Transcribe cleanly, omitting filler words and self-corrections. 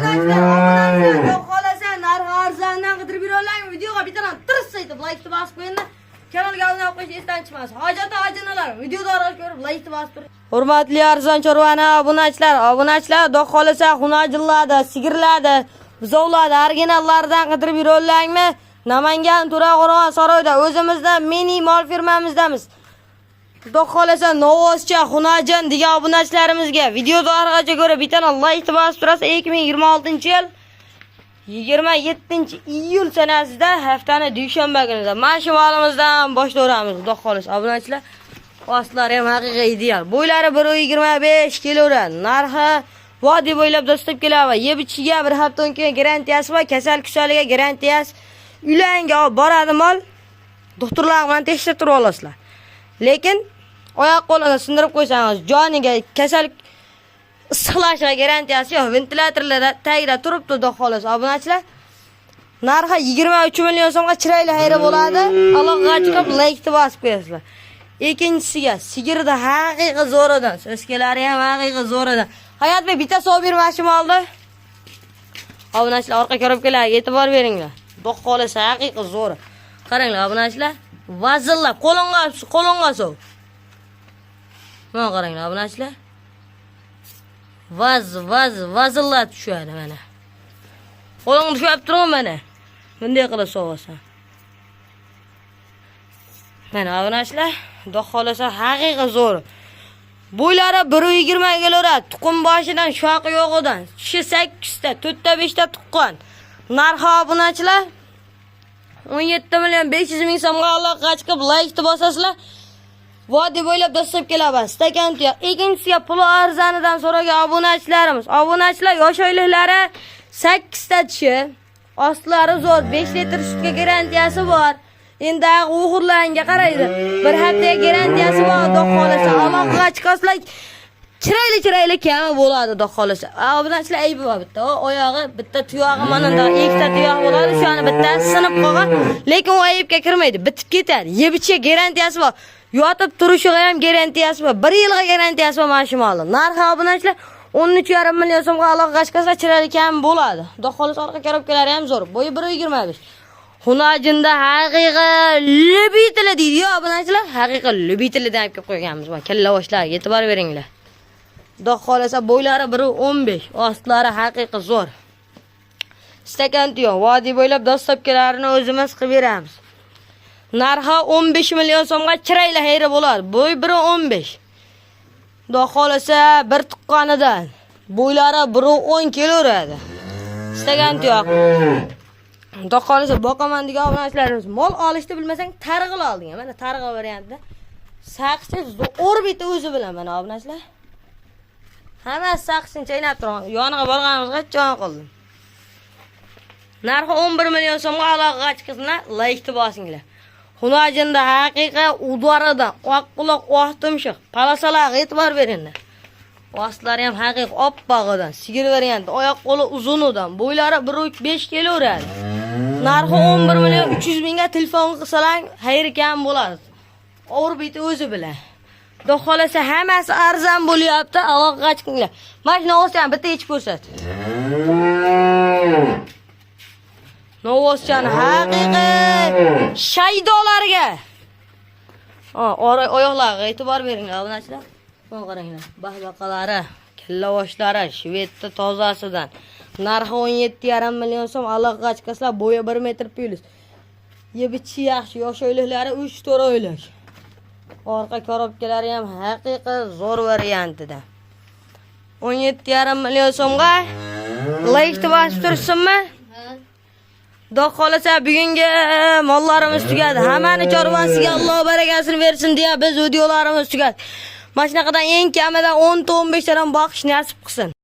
obunachilar, Xudo xolasa narxi arzondan qidirib berolmaymi? Videoga bittadan tirsa aytib, like bosib qo'yinglar. Kanalga obuna bo'lish esdan chiqmasin. Hojati ajinalar, videoda ko'rib, like bosib turing. Hurmatli arzon chorvani obunachilar, Xudo xolasa xunajillarda, sigirlarda, buzovlarda, originallardan qidirib berolmaymi? Namangan To'raqo'rg'on saroyda o'zimizda mini mol firmamizdamiz. Xudo xolasa Novoscha Xunajin degan obunachilarimizga videoda orqacha ko'rib bittadan like bosib turasiz. 2026-yil 27-iyul sanasida haftani dushanba kunida mana shu molimizdan boshlaymiz. Xudo xolasa obunachilar, ostlari ham haqiqiy ideal. Bo'ylari 1.25 kilodan. Narxi vodiy bo'ylab dostib keladi. Yeb ichiga bir haftadan keyin garantiyasi va kasal-kusaliga garantiyasi. Uylarga olib boradi mol. Doktorlar bilan tekshirib turib olasizlar. Lekin oyoq qo'lini sindirib qo'ysangiz, joniga kasal issiqlashiga garantiyasi yo'q. Ventilyatorlarda tagida turibdi, xudo xolasa obunachilar. Narxi 23 million so'mga chiroyli xayri bo'ladi. Aloqaga chiqib like bosib qo'yasizlar. Ikkinchisiga sigirda haqiqiy zo'ridan, so'skalari ham haqiqiy zo'ridan. Hayotbek bitta sov bermoqchi oldi. Obunachilar orqa korobkalarga e'tibor beringlar. Xudo xolasa haqiqiy zo'r. Qaranglar obunachilar, vazillar qo'lingga sov. Mana qaranglar obunachilar. Vazillar tushadi mana. Qo'lingga tushib turib mana. Bunday qilib sovasan. Mana obunachilar, xudo xolasa haqiqiy zo'r. Bo'ylari 1.20 kilodan, tuxum boshidan shoqi yo'g'idan, tishi 8 ta, 4 ta 5 ta tuqqan. Narxi obunachilar 17 million 500 ming so'mga aloqaga chiqib like bosasizlar. Vodiy bo'ylab dastlab kelamiz. Stakan tuyoq. Ikkinchisiga pul arzonidan so'ragan obunachilarimiz. Obunachilar yosh oyliklari 8 ta tishi, ostlari zo'r, 5 litr sutga garantiyasi bor. Endi o'g'irlarga qaraydi. Bir haftaga garantiyasi bor, xudo xolasa. Aloqaga chiqasizlar. Chiroyli kami bo'ladi, xudo xolasa. Obunachilar aybi bor bitta. Oyog'i bitta tuyog'i mana da ikkita tuyoq bo'ladi. Shuni bittasi sinib qolgan, lekin u aybga kirmaydi. Bitib ketadi. Yebichiga garantiyasi bor. Yotib turishiga ham garantiyasi bor. 1 yilga garantiyasi bor mana shu molning. Narxi obunachilar 13,5 million so'mga aloqaga chiqsa chiroyli kami bo'ladi. Xudo xolasa orqa korobkalari ham zo'r. Bo'yi 1.25. Xunajinda haqiqiy libitili deydi obunachilar. Haqiqiy libitili deb kelib qo'yganmiz. Mana kalla boshlarga e'tibor beringlar. Xudo xolasa bo'ylari 1.15, ostlari haqiqiy zo'r. Stakan tuyoq, vodiy bo'ylab dostopkalarini o'zimiz qilib beramiz. Narxi 15 million so'mga chiroyli xayri bo'ladi. Bo'y 1.15. Xudo xolasa bir tuqqanidan bo'ylari 1.10 kilodan. Stakan tuyoq. Xudo xolasa boqaman degan obunachilarimiz, mol olishni bilmasang targ'il olding. Mana targ'il variantida. Saqchi orbita o'zi bilan mana obunachilar. Hamma saqchini chaynab turgan. Yoniga borganimizga jon qildim. Narxi 11 million so'mga aloqaga chiqsizlar, like bosinglar. Xunajinda haqiqiy udvaridan oq quloq, oq tumshuq, palasalarga e'tibor beringlar. Ostlari ham haqiqiy oppog'idan, sigir varianti, oyoq qo'li uzunidan, bo'ylari 1.5 kilodan. Narxi 11 million 300 mingga telefon qilsalar, xayri kam bo'ladi. Orbita o'zi bilan. Xudo xolasa hammasi arzon bo'lyapti, aloqaga chiqinglar. Mana shu Novoschani bitta yechib ko'rsat. Novoschani haqiqiy shaydolarga. Oyoqlarga e'tibor beringlar obunachilar. Mana qaranglar, bahbaqalari, kallavoshlari, shvedda tozasidan. Narxi 17,5 million so'm, aloqaga chiqasizlar, bo'yi 1 metr plus. Yebichi yaxshi, yosh oyliklari 3-4 oylik. Orqa korobkalari ham haqiqiy zo'r variantida. 17,5 million so'mga like bosib tursinmi? Xudo xolasa bugungi mollarimiz tugadi. Hammani chorvasiga Alloh barakasini bersin deya biz videolarimiz tugadi. Mana shunaqadan eng kamidan 10-15 tadan boqish nasib qilsin.